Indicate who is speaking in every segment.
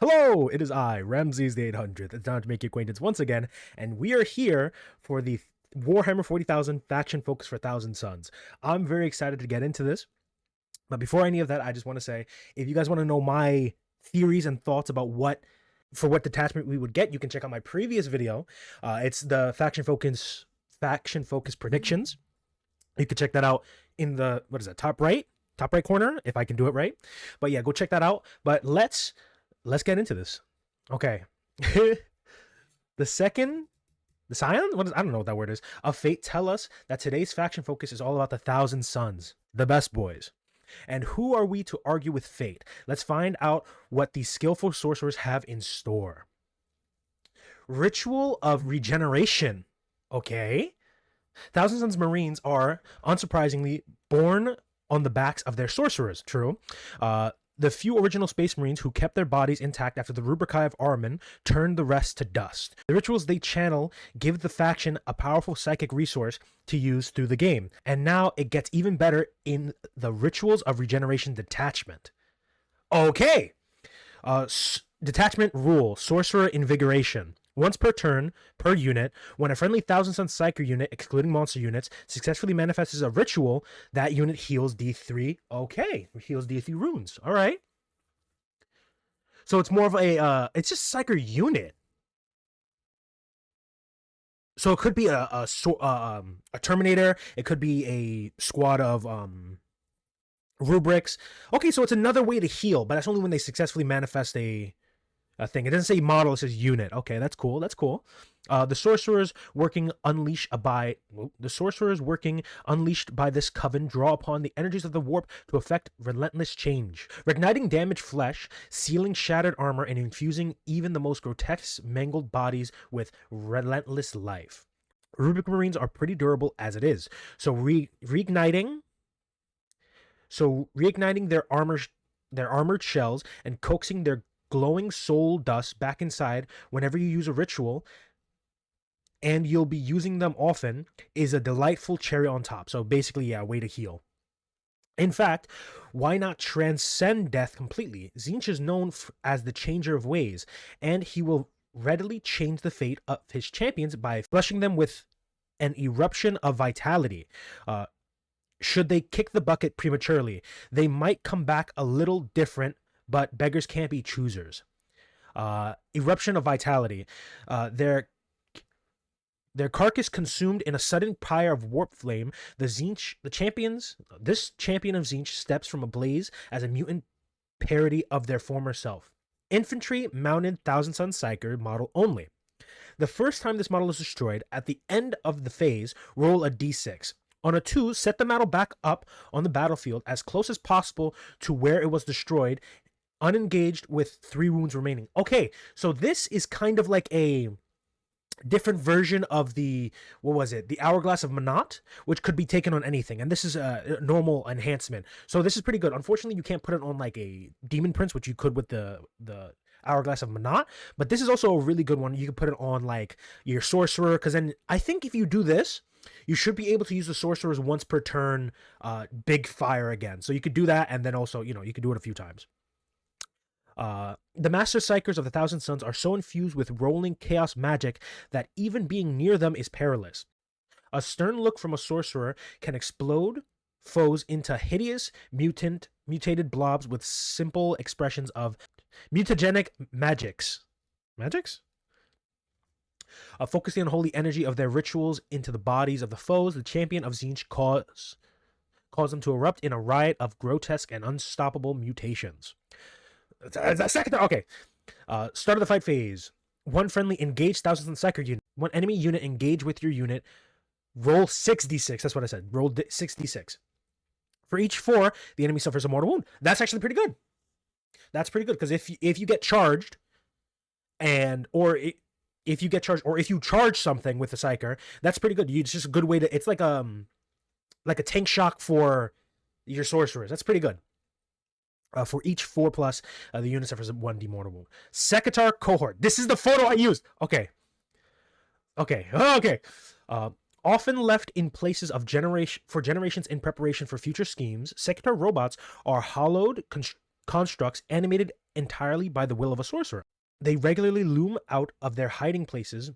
Speaker 1: Hello, it is I, Ramses the 800th. It's time to make your acquaintance once again, and we are here for the Warhammer 40,000 faction focus for Thousand Sons. I'm very excited to get into this, but before any of that, I just want to say, if you guys want to know my theories and thoughts about what detachment we would get, you can check out my previous video. It's the faction focus predictions. You can check that out in the top right corner, if I can do it right. But yeah, go check that out. But let's get into this. Okay. The Scion, I don't know what that word is, of Fate tell us that today's faction focus is all about the Thousand Sons, the best boys. And who are we to argue with fate? Let's find out what these skillful sorcerers have in store. Ritual of Regeneration. Okay. Thousand Sons Marines are, unsurprisingly, born on the backs of their sorcerers. True. The few original Space Marines who kept their bodies intact after the Rubrikai of Ahriman turned the rest to dust. The rituals they channel give the faction a powerful psychic resource to use through the game. And now it gets even better in the Rituals of Regeneration Detachment. Okay. Detachment rule, Sorcerer Invigoration. Once per turn, per unit, when a friendly Thousand Sons Psyker unit, excluding monster units, successfully manifests a ritual, that unit heals D3. Okay, heals D3 runes. All right. So it's more of it's just Psyker unit. So it could be a Terminator. It could be a squad of rubrics. Okay, so it's another way to heal, but that's only when they successfully manifest a thing. It doesn't say model, it says unit. Okay, that's cool. That's cool. The sorcerers working unleashed by this coven draw upon the energies of the warp to effect relentless change, igniting damaged flesh, sealing shattered armor, and infusing even the most grotesque mangled bodies with relentless life. Rubric Marines are pretty durable as it is, so reigniting their armored shells and coaxing their glowing soul dust back inside whenever you use a ritual, and you'll be using them often, is a delightful cherry on top. So basically, yeah, way to heal. In fact, why not transcend death completely? Tzeentch is known as the changer of ways, and he will readily change the fate of his champions by flushing them with an eruption of vitality. Should they kick the bucket prematurely, they might come back a little different, but beggars can't be choosers. Eruption of vitality. Their carcass consumed in a sudden pyre of warp flame. This champion of Tzeentch steps from a blaze as a mutant parody of their former self. Infantry mounted Thousand Sons Psyker model only. The first time this model is destroyed, at the end of the phase, roll a d6. On a 2, set the model back up on the battlefield as close as possible to where it was destroyed, unengaged with 3 wounds remaining. Okay, so this is kind of like a different version of the Hourglass of Manat, which could be taken on anything, and this is a normal enhancement. So this is pretty good. Unfortunately, you can't put it on like a Demon Prince, which you could with the Hourglass of Manat, but this is also a really good one. You can put it on like your Sorcerer, because then I think if you do this, you should be able to use the Sorcerers once per turn, big fire again. So you could do that, and then also, you could do it a few times. The Master Psykers of the Thousand Sons are so infused with rolling chaos magic that even being near them is perilous. A stern look from a sorcerer can explode foes into hideous, mutated blobs with simple expressions of mutagenic magics. Magics? Focusing on holy energy of their rituals into the bodies of the foes, the champion of Tzeentch cause them to erupt in a riot of grotesque and unstoppable mutations. Okay. Start of the fight phase. One friendly engaged Thousand Sons Psyker unit. One enemy unit engage with your unit. Roll 6d6. That's what I said. Roll 6d6. For each 4, the enemy suffers a mortal wound. That's actually pretty good. That's pretty good, because if you get charged, if you charge something with a Psyker, that's pretty good. It's just a good way to. It's like a tank shock for your sorcerers. That's pretty good. For each 4+, the unit suffers 1d mortal wound. Sekitar cohort. This is the photo I used. Okay. Often left in places of generations in preparation for future schemes, Sekitar robots are hollowed constructs animated entirely by the will of a sorcerer. They regularly loom out of their hiding places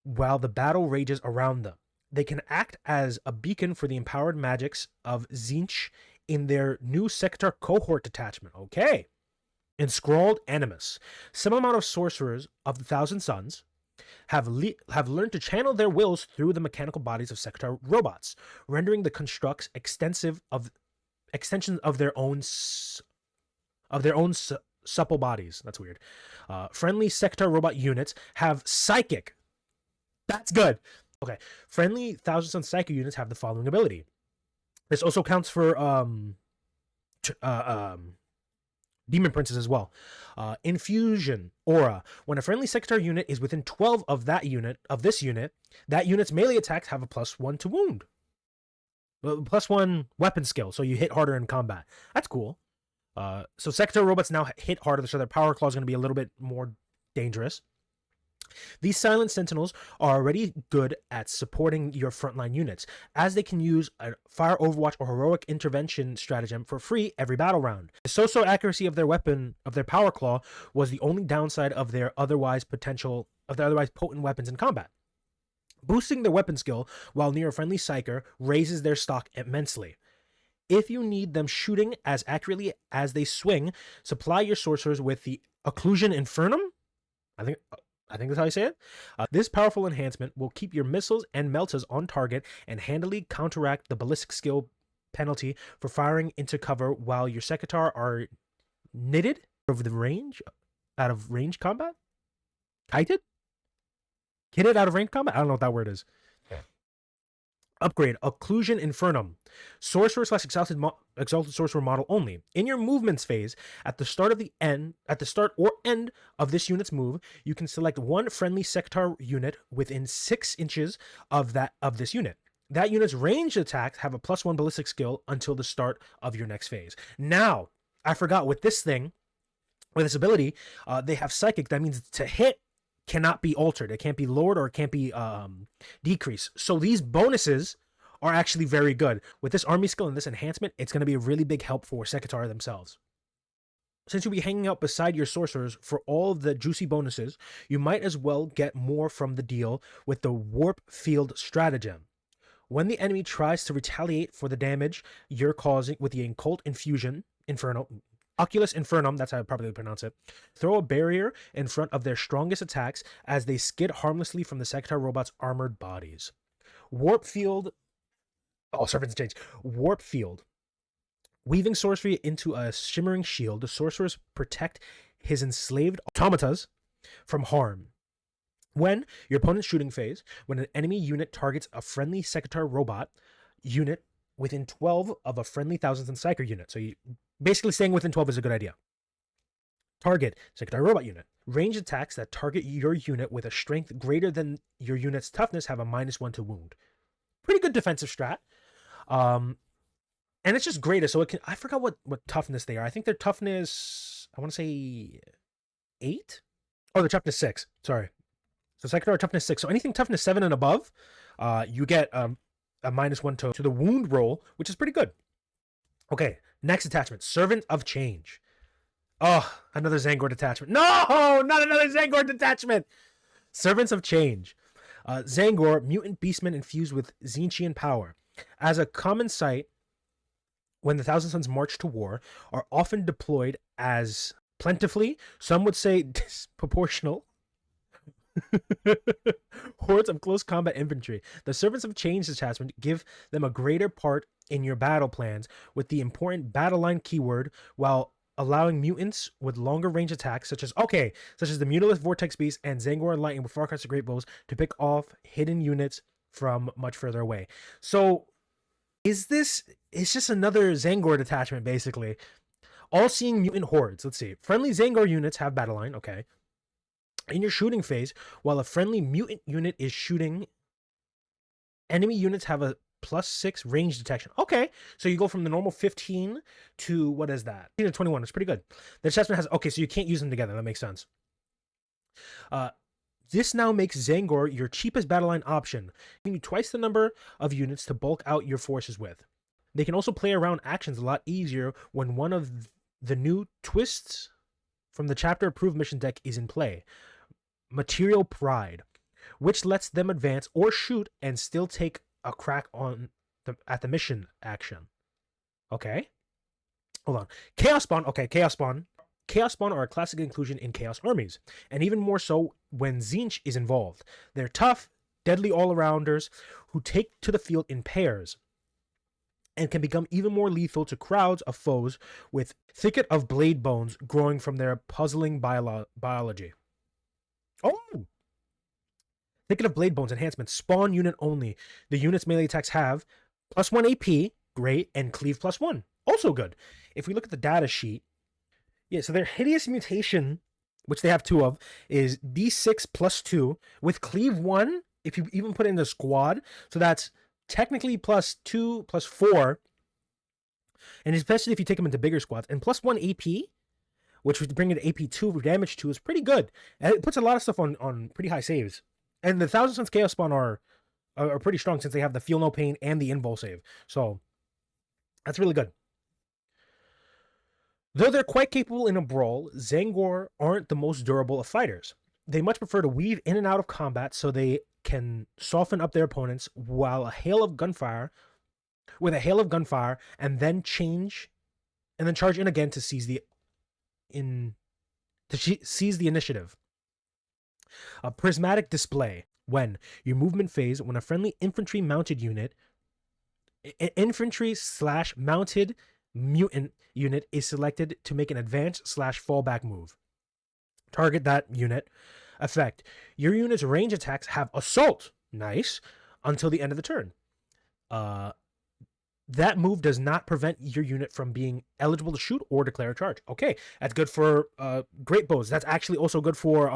Speaker 1: while the battle rages around them. They can act as a beacon for the empowered magics of Tzeentch in their new Sector cohort detachment. Okay. Enthralled Animus. Some amount of sorcerers of the Thousand Sons have learned to channel their wills through the mechanical bodies of Sector robots, rendering the constructs extensions of their own supple bodies. That's weird. Friendly Sector robot units have psychic. That's good. Okay. Friendly Thousand Sons psychic units have the following ability. This also counts for Demon Princes as well. Infusion Aura. When a friendly Sector unit is within 12 of this unit, that unit's melee attacks have a +1 to wound. +1 weapon skill, so you hit harder in combat. That's cool. So Sector robots now hit harder, so their power claw is going to be a little bit more dangerous. These silent sentinels are already good at supporting your frontline units, as they can use a fire overwatch or heroic intervention stratagem for free every battle round. The so-so accuracy of their power claw was the only downside of their otherwise potent weapons in combat. Boosting their weapon skill while near a friendly psyker raises their stock immensely. If you need them shooting as accurately as they swing, supply your sorcerers with the Occlusion Infernum. I think that's how you say it. This powerful enhancement will keep your missiles and meltas on target and handily counteract the ballistic skill penalty for firing into cover while your Sekitar are knitted out of range combat? Kitted out of range combat? I don't know what that word is. Upgrade Occlusion Infernum. Sorcerer / Exalted Sorcerer model only. In your movements phase, at the start or end of this unit's move, you can select one friendly Sector unit within 6 inches of this unit. That unit's ranged attacks have a +1 ballistic skill until the start of your next phase. Now, I forgot with this ability, they have Psychic. That means to hit cannot be altered. It can't be lowered or it can't be decreased. So these bonuses are actually very good. With this army skill and this enhancement, it's going to be a really big help for Sekitar themselves. Since you'll be hanging out beside your sorcerers for all of the juicy bonuses, you might as well get more from the deal with the Warp Field stratagem. When the enemy tries to retaliate for the damage you're causing with the Oculus Infernum, that's how I probably pronounce it, throw a barrier in front of their strongest attacks as they skid harmlessly from the Sekitar robots' armored bodies. Warp Field. Weaving sorcery into a shimmering shield, the sorcerers protect his enslaved automatas from harm. When your opponent's shooting phase, when an enemy unit targets a friendly Sekitar robot unit within 12 of a friendly Thousand Sons Psyker unit. So you basically staying within 12 is a good idea. Target Sekitar robot unit. Range attacks that target your unit with a strength greater than your unit's toughness have a -1 to wound. Pretty good defensive strat. And it's just greater, so it can. I forgot what toughness they are. I think their toughness, I want to say 8. Oh, their toughness 6. Sorry. So Sekitar toughness 6. So anything toughness 7 and above, you get a -1 to the wound roll, which is pretty good. Okay, next attachment, Servant of Change. Oh, another Zangor detachment. No, not another Zangor detachment. Servants of Change. Zangor, mutant beastmen infused with Tzeentchian power. As a common sight, when the Thousand Sons march to war, are often deployed as plentifully, some would say disproportional, hordes of close combat infantry. The Servants of Change detachment give them a greater part in your battle plans with the important battle line keyword, while allowing mutants with longer range attacks such as the Mutilus Vortex Beast and Zangor and Lightning with Farcast Great Bows to pick off hidden units from much further away. So it's just another Zangor detachment basically. All-seeing mutant hordes. Let's see. Friendly Zangor units have battle line, okay. In your shooting phase, while a friendly mutant unit is shooting, enemy units have a +6 range detection. Okay, so you go from the normal 15 to, what is that? 15 to 21. It's pretty good. The detachment has, okay, so you can't use them together. That makes sense. This now makes Zangor your cheapest battle line option, giving you twice the number of units to bulk out your forces with. They can also play around actions a lot easier when one of the new twists from the chapter approved mission deck is in play. Material Pride, which lets them advance or shoot and still take a crack at the mission action. Okay. Hold on. Chaos Spawn. Okay, Chaos Spawn. Chaos Spawn are a classic inclusion in Chaos armies, and even more so when Tzeentch is involved. They're tough, deadly all-arounders who take to the field in pairs and can become even more lethal to crowds of foes with thicket of blade bones growing from their puzzling biology. Oh! Thicket of blade bones enhancement, spawn unit only. The unit's melee attacks have +1 AP, great, and cleave +1, also good. If we look at the data sheet, yeah, so their hideous mutation, which they have 2 of, is D6 +2 with cleave 1 if you even put it in the squad. So that's technically +2 +4. And especially if you take them into bigger squads. And +1 AP, which would bring it to AP2 damage 2, is pretty good. And it puts a lot of stuff on pretty high saves. And the Thousand Suns Chaos Spawn are pretty strong since they have the Feel No Pain and the Invul save. So that's really good. Though they're quite capable in a brawl, Zangor aren't the most durable of fighters. They much prefer to weave in and out of combat so they can soften up their opponents with a hail of gunfire, and then charge in again to seize the initiative. A prismatic display. When your movement phase, when a friendly infantry mounted unit, infantry/mounted mutant unit is selected to make an advance/fallback move. Target that unit. Effect. Your unit's range attacks have assault. Nice. Until the end of the turn. That move does not prevent your unit from being eligible to shoot or declare a charge. Okay, that's good for great bows. That's actually also good for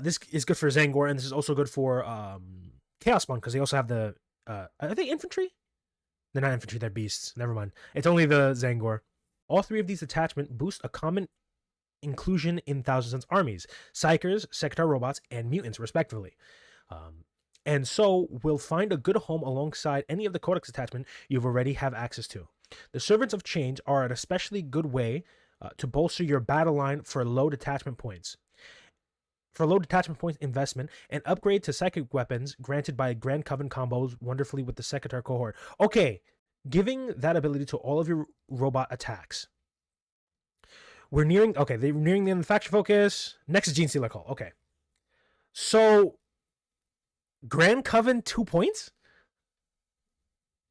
Speaker 1: this is good for Zangor, and this is also good for Chaos Spawn because they also have the are they infantry? They're not infantry, they're beasts. Never mind. It's only the Zangor. All 3 of these attachments boost a common inclusion in Thousand Suns armies: Psychers, Sector robots, and mutants, respectively. And so will find a good home alongside any of the Codex attachment you already have access to. The Servants of Change are an especially good way to bolster your battle line for low detachment points. For low detachment points investment, and upgrade to psychic weapons granted by Grand Coven combos wonderfully with the Secator cohort. Okay, giving that ability to all of your robot attacks. They're nearing the end of the faction focus. Next is Gene Stealer Call. Okay. So Grand Coven 2 points?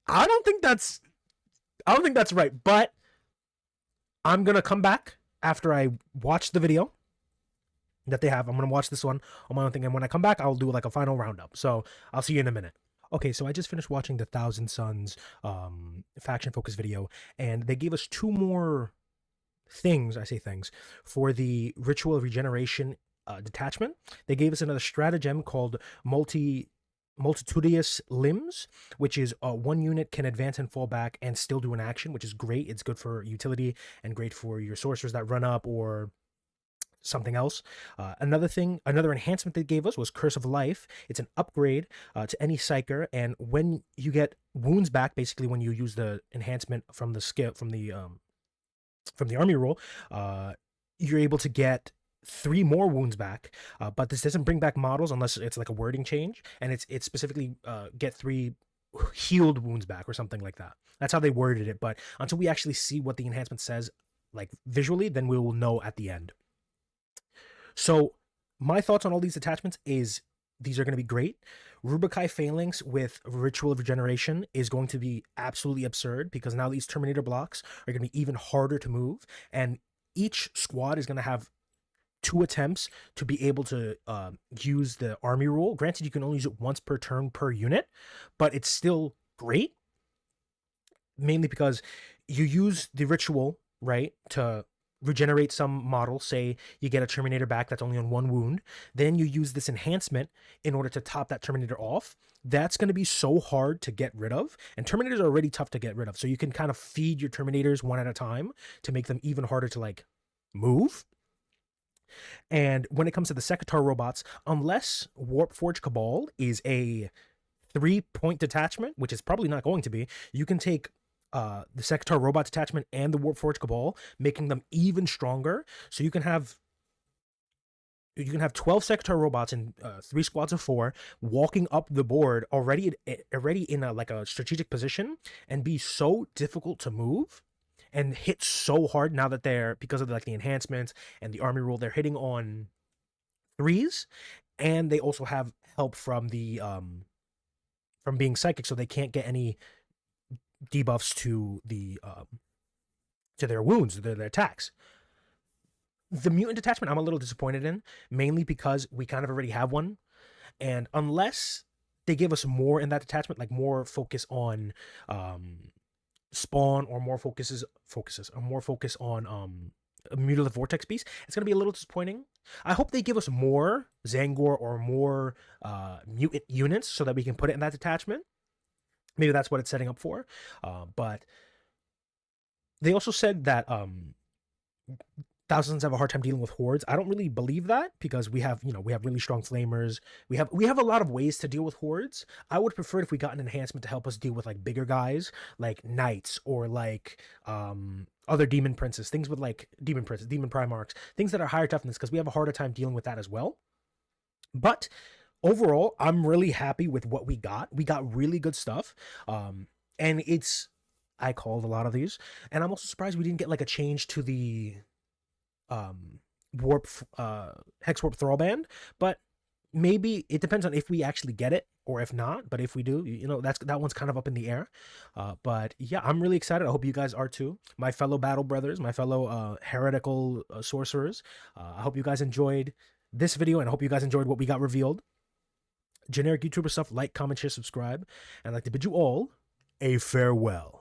Speaker 1: I don't think that's right, but I'm gonna come back after I watch the video that they have. I'm gonna watch this one on my own thing, and when I come back, I'll do like a final roundup. So I'll see you in a minute. Okay, so I just finished watching the Thousand Suns faction focus video, and they gave us 2 more things, for the Ritual of Regeneration detachment. They gave us another stratagem called Multitudinous Limbs, which is 1 unit can advance and fall back and still do an action, which is great. It's good for utility and great for your sorcerers that run up or something else. Another enhancement they gave us was Curse of Life. It's an upgrade to any Psyker, and when you get wounds back, basically when you use the enhancement from the skill from the army rule, you're able to get 3 more wounds back, but this doesn't bring back models unless it's like a wording change, and it's specifically get 3 healed wounds back or something like that. That's how they worded it, but until we actually see what the enhancement says like visually, then we will know at the end. So my thoughts on all these attachments is these are going to be great. Rubikai Phalanx with Ritual of Regeneration is going to be absolutely absurd because now these Terminator blocks are going to be even harder to move, and each squad is going to have 2 attempts to be able to use the army rule. Granted, you can only use it once per turn per unit, but it's still great, mainly because you use the ritual, right, to regenerate some model. Say you get a Terminator back that's only on 1 wound, then you use this enhancement in order to top that Terminator off. That's going to be so hard to get rid of, and Terminators are already tough to get rid of, so you can kind of feed your Terminators one at a time to make them even harder to like move. And when it comes to the Secator robots, unless Warpforged Cabal is a 3-point detachment, which is probably not going to be, you can take the Sector Robot Detachment and the Warpforged Cabal, making them even stronger. So you can have 12 Sector robots in 3 squads of 4 walking up the board already in a strategic position and be so difficult to move and hit so hard now that they're, because of like the enhancements and the army rule, they're hitting on threes, and they also have help from the from being psychic, so they can't get any debuffs to their wounds, their attacks. The mutant detachment I'm a little disappointed in, mainly because we kind of already have one, and unless they give us more in that detachment, like more focus on spawn, or more focus on a mutilative vortex beast, it's gonna be a little disappointing. I hope they give us more Zangor or more mutant units so that we can put it in that detachment. Maybe that's what it's setting up for. But they also said that thousands have a hard time dealing with hordes. I don't really believe that, because we have really strong flamers. We have a lot of ways to deal with hordes. I would prefer if we got an enhancement to help us deal with like bigger guys, like knights, or like other demon princes, things with like demon princes, demon primarchs, things that are higher toughness, because we have a harder time dealing with that as well. But overall, I'm really happy with what we got. We got really good stuff. And I called a lot of these, and I'm also surprised we didn't get like a change to the warp hex warp thrallband. But maybe it depends on if we actually get it or if not. But if we do, that one's kind of up in the air. But yeah, I'm really excited. I hope you guys are too, my fellow battle brothers, my fellow heretical sorcerers. I hope you guys enjoyed this video, and I hope you guys enjoyed what we got revealed. Generic YouTuber stuff. Like, comment, share, subscribe, and I'd like to bid you all a farewell.